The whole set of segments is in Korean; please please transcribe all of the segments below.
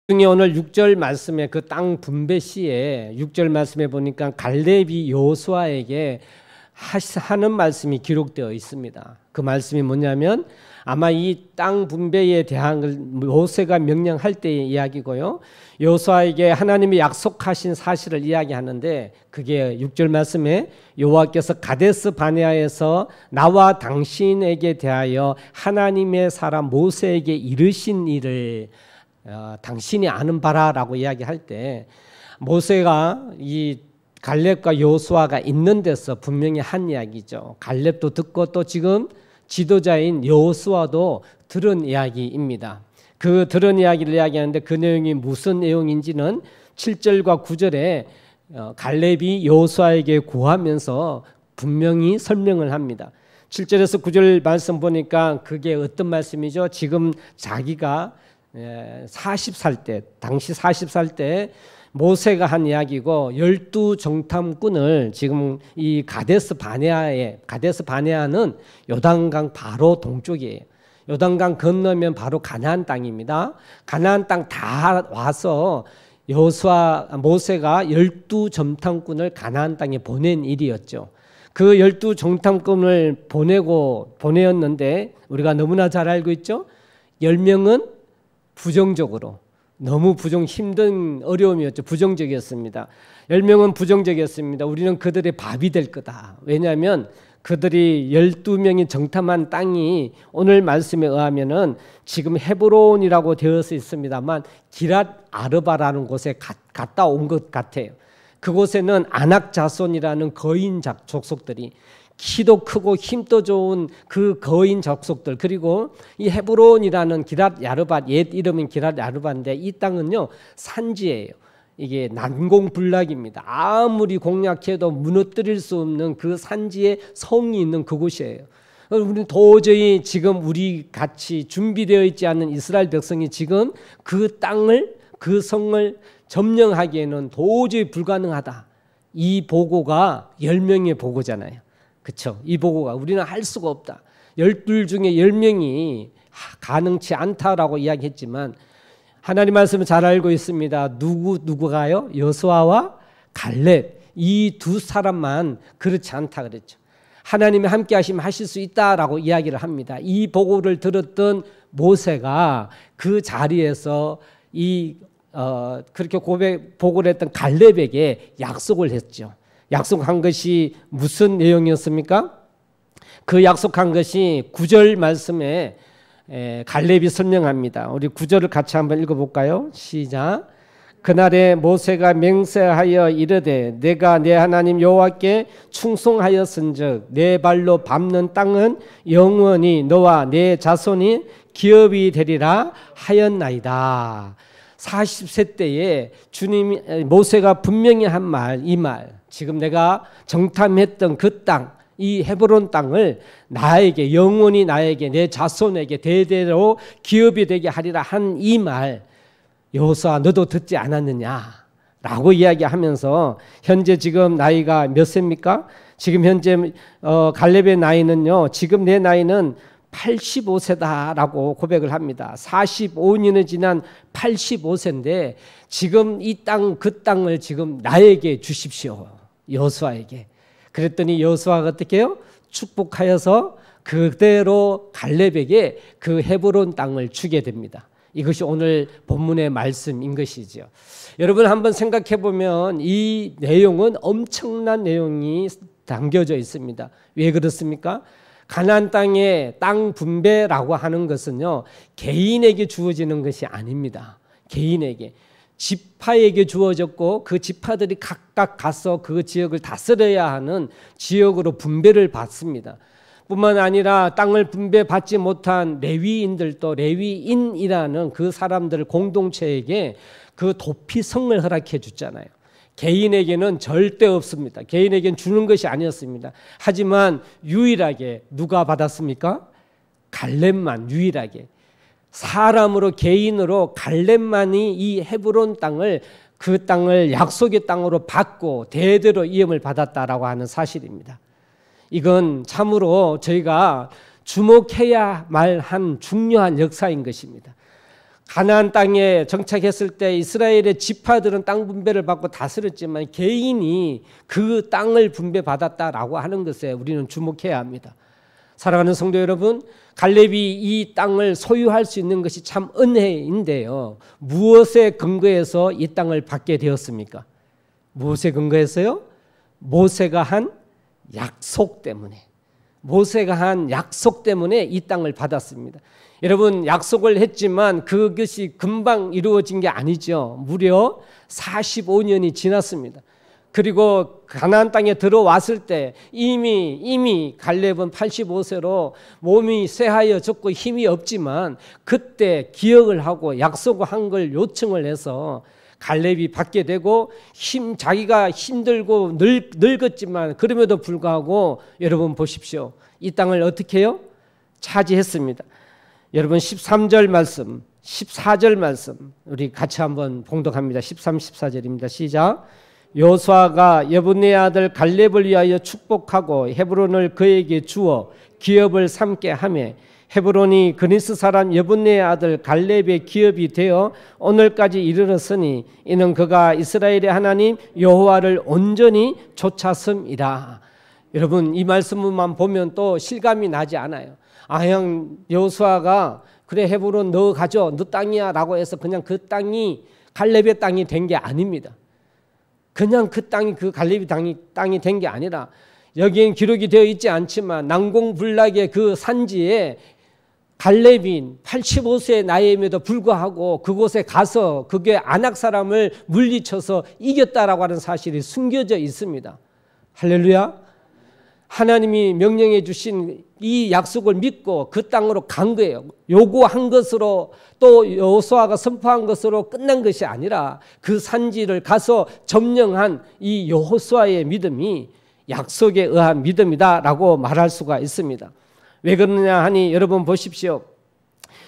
중에 오늘 6절 말씀에 그 땅 분배 시에 6절 말씀에 보니까 갈렙이 여호수아에게 하는 말씀이 기록되어 있습니다. 그 말씀이 뭐냐면 아마 이 땅 분배에 대한 걸 모세가 명령할 때의 이야기고요. 여호수아에게 하나님이 약속하신 사실을 이야기하는데 그게 6절 말씀에 여호와께서 가데스 바네아에서 나와 당신에게 대하여 하나님의 사람 모세에게 이르신 일을 당신이 아는 바라라고 이야기할 때 모세가 이 갈렙과 여호수아가 있는 데서 분명히 한 이야기죠. 갈렙도 듣고 또 지금 지도자인 여호수아도 들은 이야기입니다. 그 들은 이야기를 이야기하는데 그 내용이 무슨 내용인지는 7절과 9절에 갈렙이 여호수아에게 구하면서 분명히 설명을 합니다. 7절에서 9절 말씀 보니까 그게 어떤 말씀이죠? 지금 자기가 40살 때, 당시 40살 때 모세가 한 이야기고 12정탐꾼을 지금 이 가데스 바네아는 요단강 바로 동쪽이에요. 요단강 건너면 바로 가나안 땅입니다. 가나안 땅 다 와서 모세가 12정탐꾼을 가나안 땅에 보낸 일이었죠. 그 12정탐꾼을 보내었는데 우리가 너무나 잘 알고 있죠. 10명은 부정적으로 너무 힘든 어려움이었죠. 부정적이었습니다. 10명은 부정적이었습니다. 우리는 그들의 밥이 될 거다. 왜냐하면 그들이 12명이 정탐한 땅이 오늘 말씀에 의하면은 지금 헤브론이라고 되어서 있습니다만 기랏 아르바라는 곳에 갔다 온 것 같아요. 그곳에는 아낙 자손이라는 거인 족속들이 키도 크고 힘도 좋은 그 거인 족속들 그리고 이 헤브론이라는 기랏 야르밧 옛 이름은 기랏 야르밧인데 이 땅은요 산지예요. 이게 난공불락입니다. 아무리 공략해도 무너뜨릴 수 없는 그 산지에 성이 있는 그곳이에요. 우리는 도저히 지금 우리 같이 준비되어 있지 않은 이스라엘 백성이 지금 그 땅을 그 성을 점령하기에는 도저히 불가능하다. 이 보고가 10명의 보고잖아요. 그렇죠. 이 보고가 우리는 할 수가 없다. 12 중에 10명이 가능치 않다라고 이야기했지만 하나님 말씀을 잘 알고 있습니다. 누구가요? 여호수아와 갈렙 이 두 사람만 그렇지 않다 그랬죠. 하나님이 함께 하시면 하실 수 있다라고 이야기를 합니다. 이 보고를 들었던 모세가 그 자리에서 그렇게 보고를 했던 갈렙에게 약속을 했죠. 약속한 것이 무슨 내용이었습니까? 그 약속한 것이 9절 말씀에 갈렙이 설명합니다. 우리 9절을 같이 한번 읽어볼까요? 시작. 그날에 모세가 맹세하여 이르되 내가 내 하나님 여호와께 충성하였은즉 내 발로 밟는 땅은 영원히 너와 내 자손이 기업이 되리라 하였나이다. 40세 때에 모세가 분명히 한 말, 이 말 지금 내가 정탐했던 그 땅, 이 헤브론 땅을 나에게 영원히 나에게 내 자손에게 대대로 기업이 되게 하리라 한 이 말 여호수아 너도 듣지 않았느냐라고 이야기하면서 현재 지금 나이가 몇 세입니까? 지금 현재 갈렙의 나이는요. 지금 내 나이는 85세다라고 고백을 합니다. 45년이 지난 85세인데 지금 이 땅 그 땅을 지금 나에게 주십시오. 여호수아에게. 그랬더니 여호수아가 어떻게 해요? 축복하여서 그대로 갈렙에게 그 헤브론 땅을 주게 됩니다. 이것이 오늘 본문의 말씀인 것이죠. 여러분 한번 생각해 보면 이 내용은 엄청난 내용이 담겨져 있습니다. 왜 그렇습니까? 가나안 땅의 땅 분배라고 하는 것은요 개인에게 주어지는 것이 아닙니다. 개인에게 지파에게 주어졌고 그 지파들이 각각 가서 그 지역을 다스려야 하는 지역으로 분배를 받습니다. 뿐만 아니라 땅을 분배받지 못한 레위인들도 레위인이라는 그 사람들 공동체에게 그 도피성을 허락해 줬잖아요. 개인에게는 절대 없습니다. 개인에게는 주는 것이 아니었습니다. 하지만 유일하게 누가 받았습니까? 갈렙만 유일하게. 사람으로 개인으로 갈렙만이 이 헤브론 땅을 그 땅을 약속의 땅으로 받고 대대로 이음을 받았다라고 하는 사실입니다. 이건 참으로 저희가 주목해야 말한 중요한 역사인 것입니다. 가나안 땅에 정착했을 때 이스라엘의 지파들은 땅 분배를 받고 다스렸지만 개인이 그 땅을 분배받았다라고 하는 것에 우리는 주목해야 합니다. 사랑하는 성도 여러분, 갈렙이 이 땅을 소유할 수 있는 것이 참 은혜인데요. 무엇에 근거해서 이 땅을 받게 되었습니까? 무엇에 근거해서요? 모세가 한 약속 때문에. 모세가 한 약속 때문에 이 땅을 받았습니다. 여러분, 약속을 했지만 그것이 금방 이루어진 게 아니죠. 무려 45년이 지났습니다. 그리고 가나안 땅에 들어왔을 때 이미 갈렙은 85세로 몸이 쇠하여 졌고 힘이 없지만 그때 기억을 하고 약속한 걸 요청을 해서 갈렙이 받게 되고 자기가 힘들고 늙었지만 그럼에도 불구하고 여러분 보십시오. 이 땅을 어떻게 해요? 차지했습니다. 여러분 13절 말씀, 14절 말씀 우리 같이 한번 봉독합니다. 13, 14절입니다. 시작. 여호수아가 여분의 아들 갈렙을 위하여 축복하고 헤브론을 그에게 주어 기업을 삼게 하며 헤브론이 그니스 사람 여분의 아들 갈렙의 기업이 되어 오늘까지 이르렀으니 이는 그가 이스라엘의 하나님 여호와를 온전히 좇았음이라. 여러분 이 말씀만 보면 또 실감이 나지 않아요. 형 여호수아가 그래 헤브론 너 가져 너 땅이야 라고 해서 그냥 그 땅이 갈렙의 땅이 된 게 아닙니다. 그냥 그 땅이 그 갈렙의 땅이 된 게 아니라 여기엔 기록이 되어 있지 않지만 난공불락의 그 산지에 갈렙이 85세의 나이임에도 불구하고 그곳에 가서 그게 아낙 사람을 물리쳐서 이겼다라고 하는 사실이 숨겨져 있습니다. 할렐루야. 하나님이 명령해 주신 이 약속을 믿고 그 땅으로 간 거예요. 요구한 것으로 또 여호수아가 선포한 것으로 끝난 것이 아니라 그 산지를 가서 점령한 이 여호수아의 믿음이 약속에 의한 믿음이다라고 말할 수가 있습니다. 왜 그러냐 하니 여러분 보십시오.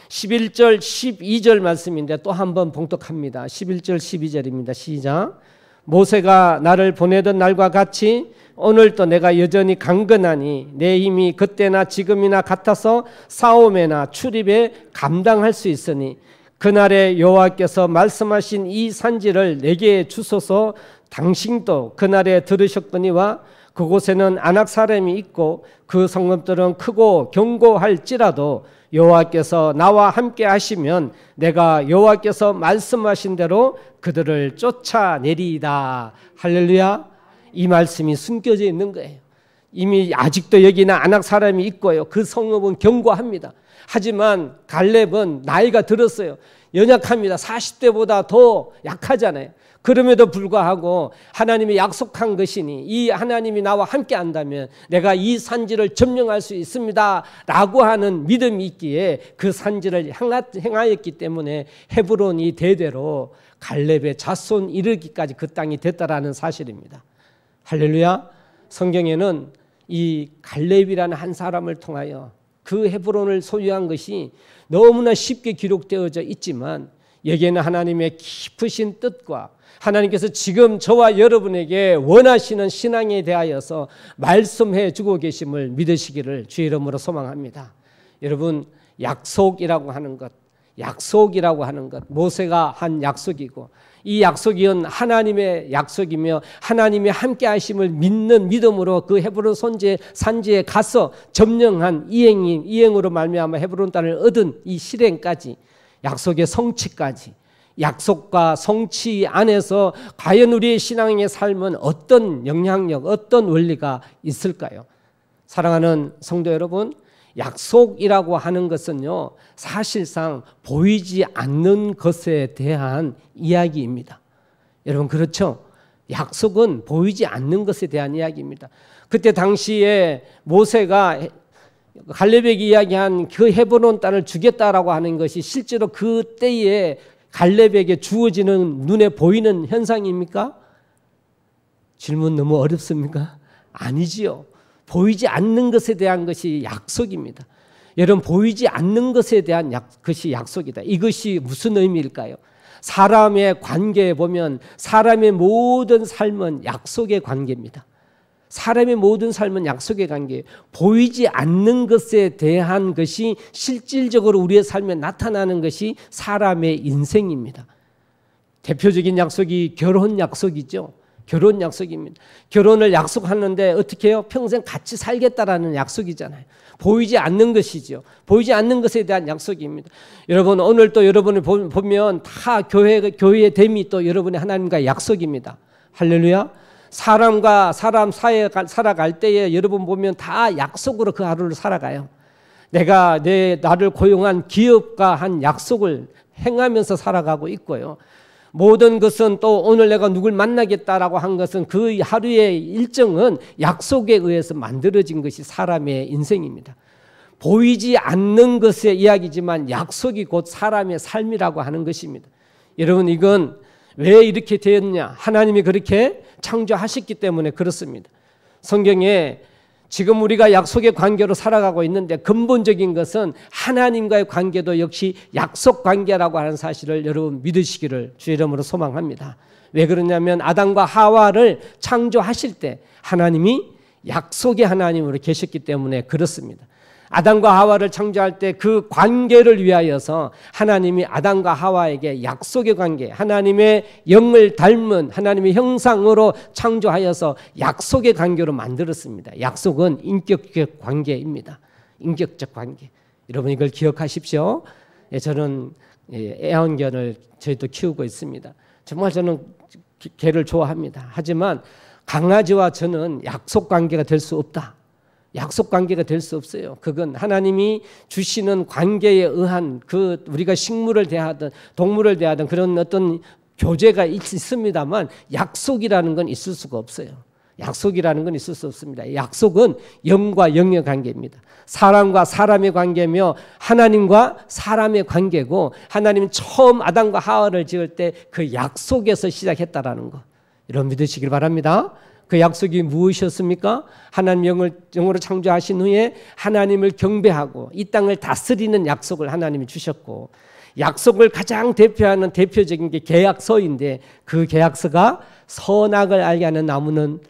11절 12절 말씀인데 또 한 번 봉독합니다. 11절 12절입니다. 시작. 모세가 나를 보내던 날과 같이 오늘도 내가 여전히 강건하니 내 힘이 그때나 지금이나 같아서 싸움에나 출입에 감당할 수 있으니 그날에 여호와께서 말씀하신 이 산지를 내게 주소서. 당신도 그날에 들으셨거니와 그곳에는 아낙 사람이 있고 그 성읍들은 크고 견고할지라도 여호와께서 나와 함께 하시면 내가 여호와께서 말씀하신 대로 그들을 쫓아내리이다. 할렐루야. 이 말씀이 숨겨져 있는 거예요. 이미 아직도 여기는 아낙 사람이 있고요. 그 성읍은 견고합니다. 하지만 갈렙은 나이가 들었어요. 연약합니다. 40대보다 더 약하잖아요. 그럼에도 불구하고 하나님이 약속한 것이니 이 하나님이 나와 함께 한다면 내가 이 산지를 점령할 수 있습니다 라고 하는 믿음이 있기에 그 산지를 행하였기 때문에 헤브론이 대대로 갈렙의 자손 이르기까지 그 땅이 됐다라는 사실입니다. 할렐루야. 성경에는 이 갈렙이라는 한 사람을 통하여 그 헤브론을 소유한 것이 너무나 쉽게 기록되어져 있지만 여기에는 하나님의 깊으신 뜻과 하나님께서 지금 저와 여러분에게 원하시는 신앙에 대하여서 말씀해 주고 계심을 믿으시기를 주의 이름으로 소망합니다. 여러분 약속이라고 하는 것 모세가 한 약속이고 이 약속은 하나님의 약속이며 하나님의 함께 하심을 믿는 믿음으로 그 헤브론 산지에 가서 점령한 이행으로 말미암아 헤브론 땅을 얻은 이 실행까지 약속의 성취까지 약속과 성취 안에서 과연 우리의 신앙의 삶은 어떤 영향력, 어떤 원리가 있을까요? 사랑하는 성도 여러분, 약속이라고 하는 것은요, 사실상 보이지 않는 것에 대한 이야기입니다. 여러분 그렇죠? 약속은 보이지 않는 것에 대한 이야기입니다. 그때 당시에 모세가 갈렙에게 이야기한 그 헤브론 땅을 주겠다라고 하는 것이 실제로 그때에 갈렙에게 주어지는 눈에 보이는 현상입니까? 질문 너무 어렵습니까? 아니지요. 보이지 않는 것에 대한 것이 약속입니다. 여러분 보이지 않는 것에 대한 것이 약속이다. 이것이 무슨 의미일까요? 사람의 관계에 보면 사람의 모든 삶은 약속의 관계입니다. 사람의 모든 삶은 약속의 관계예요. 보이지 않는 것에 대한 것이 실질적으로 우리의 삶에 나타나는 것이 사람의 인생입니다. 대표적인 약속이 결혼 약속이죠. 결혼 약속입니다. 결혼을 약속하는데 어떻게 해요? 평생 같이 살겠다라는 약속이잖아요. 보이지 않는 것이죠. 보이지 않는 것에 대한 약속입니다. 여러분, 오늘 또 여러분을 보면 다 교회의 됨이 또 여러분의 하나님과의 약속입니다. 할렐루야. 사람과 사람 사이에 살아갈 때에 여러분 보면 다 약속으로 그 하루를 살아가요. 내가 나를 고용한 기업과 한 약속을 행하면서 살아가고 있고요. 모든 것은 또 오늘 내가 누굴 만나겠다라고 한 것은 그 하루의 일정은 약속에 의해서 만들어진 것이 사람의 인생입니다. 보이지 않는 것의 이야기지만 약속이 곧 사람의 삶이라고 하는 것입니다. 여러분, 이건 왜 이렇게 되었냐? 하나님이 그렇게 창조하셨기 때문에 그렇습니다. 성경에 지금 우리가 약속의 관계로 살아가고 있는데 근본적인 것은 하나님과의 관계도 역시 약속 관계라고 하는 사실을 여러분 믿으시기를 주의 이름으로 소망합니다. 왜 그러냐면 아담과 하와를 창조하실 때 하나님이 약속의 하나님으로 계셨기 때문에 그렇습니다. 아담과 하와를 창조할 때 그 관계를 위하여서 하나님이 아담과 하와에게 약속의 관계, 하나님의 영을 닮은 하나님의 형상으로 창조하여서 약속의 관계로 만들었습니다. 약속은 인격적 관계입니다. 인격적 관계. 여러분 이걸 기억하십시오. 저는 애완견을 저희도 키우고 있습니다. 정말 저는 개를 좋아합니다. 하지만 강아지와 저는 약속 관계가 될 수 없다. 약속 관계가 될 수 없어요. 그건 하나님이 주시는 관계에 의한 그 우리가 식물을 대하든 동물을 대하든 그런 어떤 교제가 있습니다만 약속이라는 건 있을 수가 없어요. 약속이라는 건 있을 수 없습니다. 약속은 영과 영의 관계입니다. 사람과 사람의 관계며 하나님과 사람의 관계고 하나님은 처음 아담과 하와를 지을 때 그 약속에서 시작했다라는 거. 여러분 믿으시길 바랍니다. 그 약속이 무엇이었습니까? 하나님 영으로 창조하신 후에 하나님을 경배하고 이 땅을 다스리는 약속을 하나님이 주셨고 약속을 가장 대표하는 대표적인 게 계약서인데 그 계약서가 선악을 알게 하는 나무는